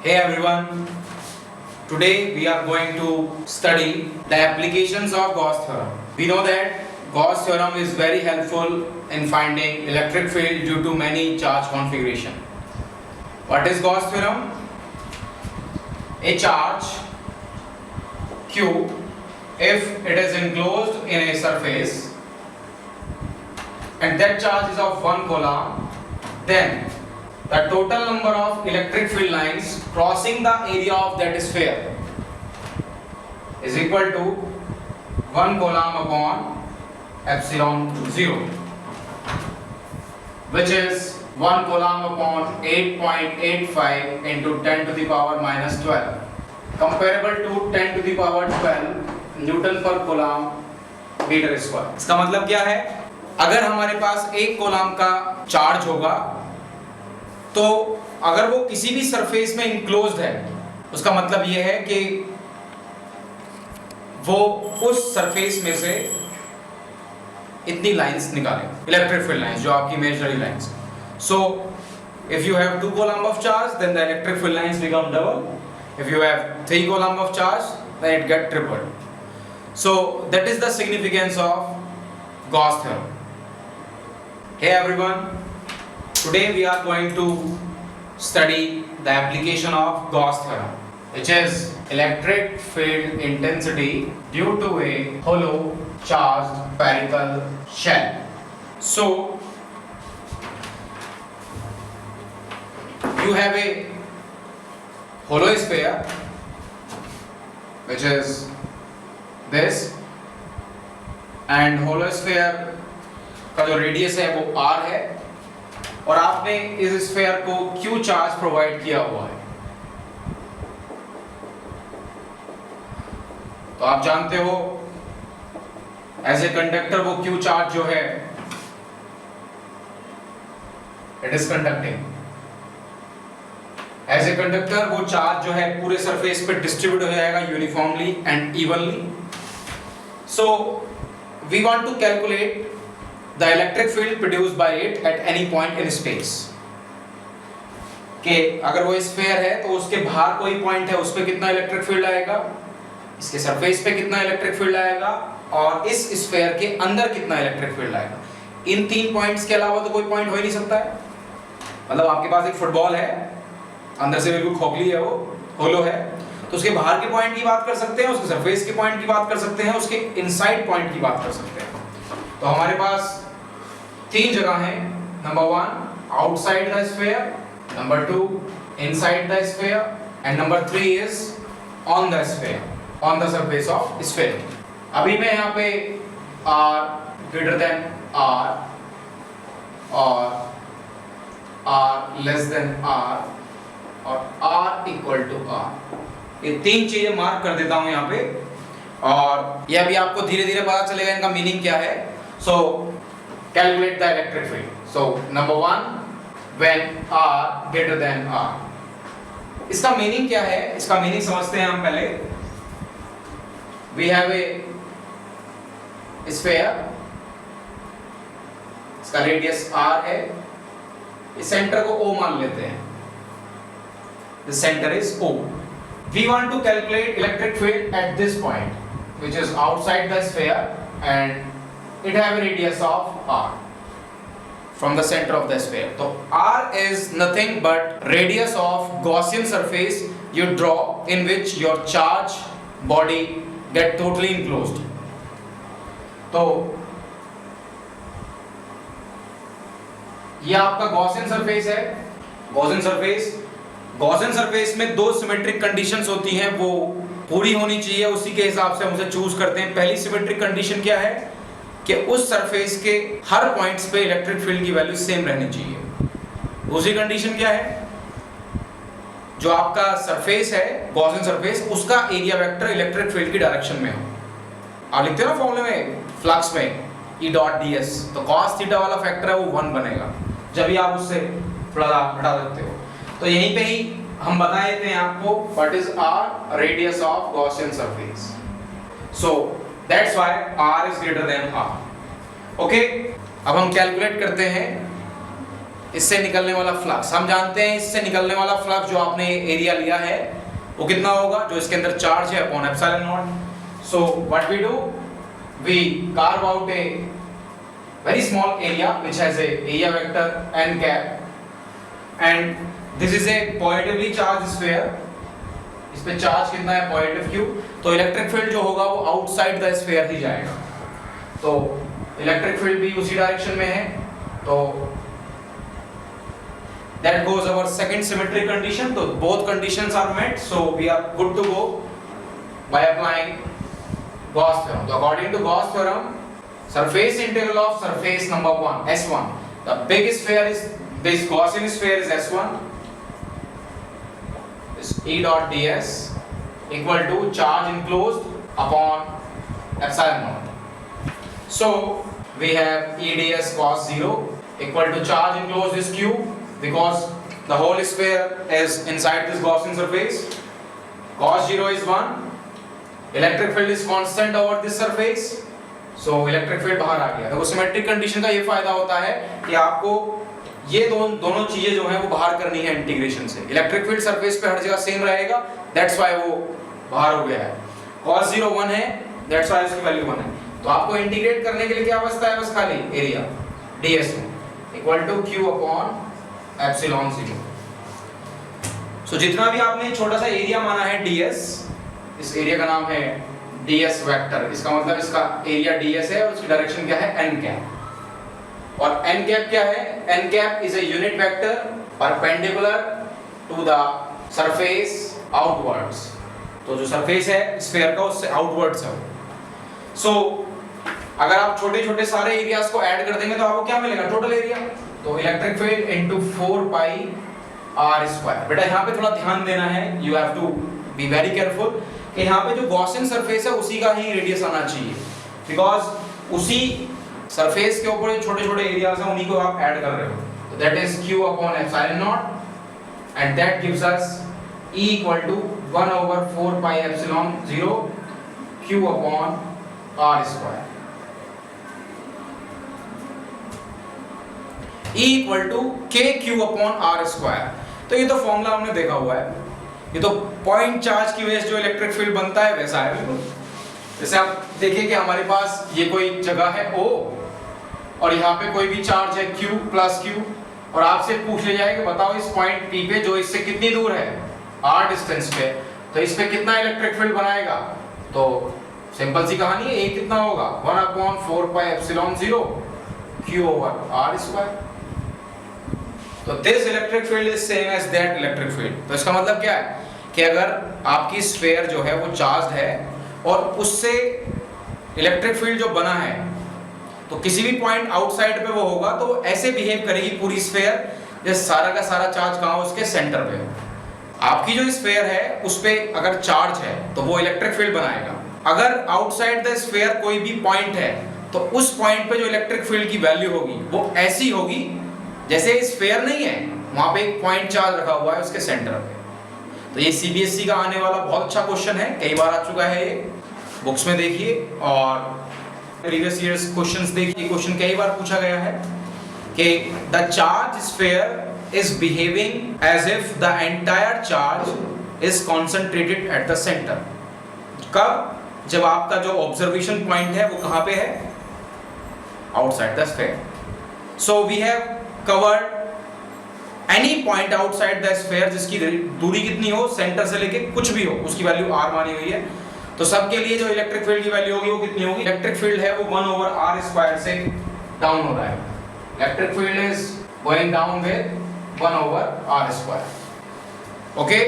Hey everyone, today we are going to study the applications of Gauss theorem. We know that Gauss theorem is very helpful in finding electric field due to many charge configuration. What is Gauss theorem? A charge Q, if it is enclosed in a surface and that charge is of 1 coulomb, then the total number of electric field lines crossing the area of that sphere is equal to 1 coulomb upon epsilon 0, which is 1 coulomb upon 8.85 into 10 to the power minus 12, comparable to 10 to the power 12 Newton पर coulomb metre square. इसका मतलब क्या है? अगर हमारे पास 1 coulomb का charge होगा तो अगर वो किसी भी सरफेस में इनक्लोज्ड है, उसका मतलब ये है कि वो उस सरफेस में से इतनी लाइंस निकाले, इलेक्ट्रिक फील्ड लाइंस, जो आपकी imaginary lines. So if you have 2 coulomb of charge, then the electric field lines become double. If you have 3 coulomb of charge, then it get tripled. So that is the significance of Gauss theorem. Hey everyone, today we are going to study the application of Gauss theorem, which is electric field intensity due to a hollow charged spherical shell. So you have a hollow sphere which is this, and hollow sphere का जो radius है वो r है और आपने इस sphere को q charge provide किया हुआ है। तो आप जानते हो एज ए कंडक्टर वो q चार्ज जो है it is conducting. As a conductor वो चार्ज जो है पूरे सरफेस पे डिस्ट्रीब्यूट हो जाएगा uniformly and evenly. So we want to calculate the electric field produced by it at any point in space. कि अगर वो स्फीयर है तो उसके बाहर कोई पॉइंट है, उस पे कितना इलेक्ट्रिक फील्ड आएगा, इसके सरफेस पे कितना इलेक्ट्रिक फील्ड आएगा और इस स्फीयर के अंदर कितना इलेक्ट्रिक फील्ड आएगा। इन 3 पॉइंट्स के अलावा तो कोई पॉइंट हो ही नहीं सकता है। मतलब आपके पास एक फुटबॉल है, अंदर से बिल्कुल खोखली है, वो होलो है, तो उसके बाहर के पॉइंट की बात कर सकते हैं, उसके सरफेस के पॉइंट की बात कर सकते हैं, उसके इनसाइड पॉइंट की बात कर सकते हैं। तो हमारे पास 3 जगह हैं। Number 1 outside the sphere, number 2 inside the sphere and number 3 is on the sphere, on the surface of sphere. अभी मैं यहाँ पे r ग्रेटर देन r और r लेस देन r और r इक्वल टू r, ये 3 चीजें mark कर देता हूँ यहाँ पे और ये अभी आपको धीरे धीरे पता चलेगा इनका मीनिंग क्या है। सो calculate the electric field. So number 1 when r greater than r, इसका मीनिंग क्या है, इसका मीनिंग समझते हैं हम पहले। we have a sphere, इसका रेडियस r है, इस सेंटर को o मान लेते हैं, the center is o. we want to calculate electric field at this point which is outside the sphere and it have a radius of r from the center of the sphere. So r is nothing but radius of Gaussian surface you draw in which your charge body get totally enclosed. तो ये आपका Gaussian surface है। Gaussian surface में 2 symmetric conditions होती हैं, वो पूरी होनी चाहिए, उसी के हिसाब से हम उसे चूज करते हैं। पहली सिमेट्रिक कंडीशन क्या है कि उस सरफेस के हर पॉइंट्स पे इलेक्ट्रिक फील्ड की वैल्यू सेम रहनी चाहिए। दूसरी कंडीशन क्या है, जो आपका सरफेस है गॉसियन सरफेस, उसका एरिया वेक्टर इलेक्ट्रिक फील्ड की डायरेक्शन में हो। आप लिखते हो ना फॉर्मूले में फ्लक्स में E डॉट ds, तो cos थीटा वाला फैक्टर है वो 1 बनेगा जब भी आप उससे थोड़ा हटा देते हो। तो यहीं पे ही हम बता देते हैं आपको what is r radius of Gaussian surface. So That's why r is greater than r. Okay? अब हम कैलकुलेट करते हैं इससे निकलने वाला फ्लक्स, हम जानते हैं इससे निकलने वाला फ्लक्स जो आपने एरिया लिया है वो कितना होगा, जो इसके अंदर चार्ज है upon epsilon not. So what we do, we carve out a very small area which has a area vector n cap and this is a positively charge sphere. इस पे चार्ज कितना है, पॉजिटिव q, तो electric field जो होगा वो outside the sphere ही जाएगा। तो इलेक्ट्रिक फील्ड भी उसी डायरेक्शन में है, तो that goes our second symmetry condition. So both conditions are met, so we are good to go by applying Gauss theorem. So according to Gauss theorem, surface integral of surface number 1 S1, the big sphere is this Gaussian sphere is S1, is E dot ds equal to charge enclosed upon epsilon naught. So we have E ds cos 0 equal to charge enclosed is q, because the whole sphere is inside this Gaussian surface. Cos 0 is 1, electric field is constant over this surface, so electric field बाहर आ गया। देखो symmetric condition का ये फायदा होता है कि आपको ये दोनों चीजें जो हैं वो बाहर करनी है इंटीग्रेशन से। इलेक्ट्रिक फील्ड सरफेस पे हर जगह सेम रहेगा, दैट्स व्हाई वो बाहर हो गया है। cos 0 1 है, दैट्स व्हाई इसकी वैल्यू 1 है। तो आपको इंटीग्रेट करने के लिए क्या बचता है, बस खाली area ds equal to q upon epsilon 0। So जितना भी आपने छोटा सा एरिया माना है ds, इस एरिया का नाम है ds वेक्टर, इसका मतलब इसका एरिया ds है और उसकी डायरेक्शन क्या है, n कैप। और n कैप क्या है, n cap is a unit vector perpendicular to the surface outwards. तो जो सरफेस है स्फीयर का उससे आउटवर्ड्स है। सो अगर आप छोटे छोटे सारे एरियाज को ऐड कर देंगे तो आपको क्या मिलेगा, टोटल एरिया। तो electric field into 4 pi r square. बेटा यहाँ पे थोड़ा ध्यान देना है, you have to be very careful कि यहाँ पे जो गॉसियन सरफेस है उसी का ही रेडियस आना चाहिए, बिकॉज उसी सरफेस के ऊपर जो छोटे छोटे एरियाज हैं उन्हीं को आप ऐड कर रहे हो। तो that is q upon epsilon not and that gives us E equal to 1 over 4 pi epsilon 0 q upon r square. E equal to KQ upon R square. तो ये तो फॉर्मूला हमने देखा हुआ है, ये तो पॉइंट चार्ज की वजह से जो इलेक्ट्रिक फील्ड बनता है वैसा है बिल्कुल। जैसे आप देखिए कि हमारे पास ये कोई जगह है O और यहाँ पे कोई भी चार्ज है Q प्लस Q, और आपसे पूछ लिया जाए कि बताओ इस पॉइंट P पे जो इससे कितनी दूर है, R डिस्टेंस पे, तो इस पे कितना इलेक्ट्रिक फील्ड बनाएगा। तो सिंपल सी कहानी है, A कितना होगा, 1 upon 4 pi epsilon 0 Q over R square. तो this electric field is same as that electric field. तो इसका मतलब क्या है कि अगर आपकी स्फीयर जो है वो चार्ज्ड है और उससे इलेक्ट्रिक फील्ड जो बना है तो किसी भी पॉइंट आउटसाइड पे वो होगा तो वो ऐसे बिहेव करेगी पूरी स्फीयर जैसे सारा का सारा चार्ज कहाँ हो, उसके सेंटर पे हो। आपकी जो स्फीयर है उस पे अगर चार्ज है तो वो इलेक्ट्रिक फील्ड बनाएगा। अगर आउटसाइड द स्फीयर कोई भी पॉइंट है तो उस पॉइंट पे जो इलेक्ट्रिक फील्ड की वैल्यू होगी वो ऐसी होगी जैसे स्फीयर नहीं है, वहां पे एक पॉइंट चार्ज रखा हुआ है उसके सेंटर पे। तो ये सीबीएसई का आने वाला बहुत अच्छा क्वेश्चन है, कई बार आ चुका है, ये बुक्स में देखिए और प्रीवियस ईयर्स क्वेश्चंस देखिए। क्वेश्चन कई बार पूछा गया है कि the charge sphere is behaving as if the entire charge is concentrated at the centre. कब, जब आपका जो ऑब्जर्वेशन पॉइंट है वो कहाँ पे है, outside the sphere. So we have covered any point outside the sphere जिसकी दूरी कितनी हो, सेंटर से लेके कुछ भी हो, उसकी वैल्यू r मानी हुई है। तो सबके लिए जो इलेक्ट्रिक फील्ड की वैल्यू होगी वो कितनी होगी, इलेक्ट्रिक फील्ड है वो 1 ओवर r स्क्वायर से डाउन हो रहा है। Electric field is going down with 1 over r square. Okay,